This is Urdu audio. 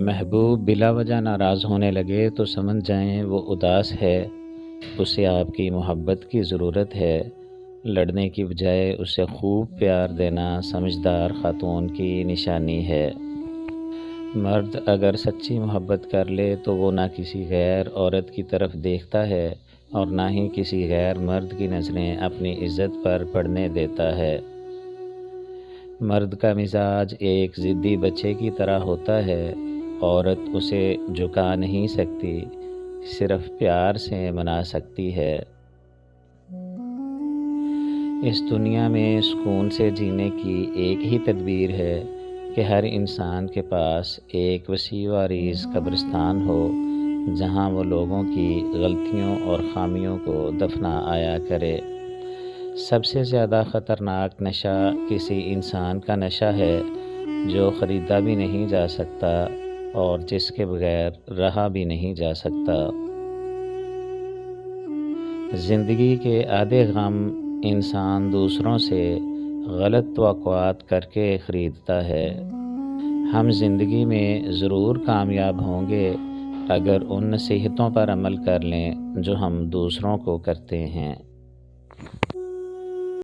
محبوب بلا وجہ ناراض ہونے لگے تو سمجھ جائیں وہ اداس ہے، اسے آپ کی محبت کی ضرورت ہے۔ لڑنے کی بجائے اسے خوب پیار دینا سمجھدار خاتون کی نشانی ہے۔ مرد اگر سچی محبت کر لے تو وہ نہ کسی غیر عورت کی طرف دیکھتا ہے اور نہ ہی کسی غیر مرد کی نظریں اپنی عزت پر پڑنے دیتا ہے۔ مرد کا مزاج ایک ضدی بچے کی طرح ہوتا ہے، عورت اسے جھکا نہیں سکتی، صرف پیار سے منا سکتی ہے۔ اس دنیا میں سکون سے جینے کی ایک ہی تدبیر ہے کہ ہر انسان کے پاس ایک وسیع و عریض قبرستان ہو جہاں وہ لوگوں کی غلطیوں اور خامیوں کو دفنا آیا کرے۔ سب سے زیادہ خطرناک نشہ کسی انسان کا نشہ ہے جو خریدا بھی نہیں جا سکتا اور جس کے بغیر رہا بھی نہیں جا سکتا۔ زندگی کے آدھے غم انسان دوسروں سے غلط توقعات کر کے خریدتا ہے۔ ہم زندگی میں ضرور کامیاب ہوں گے اگر ان نصیحتوں پر عمل کر لیں جو ہم دوسروں کو کرتے ہیں۔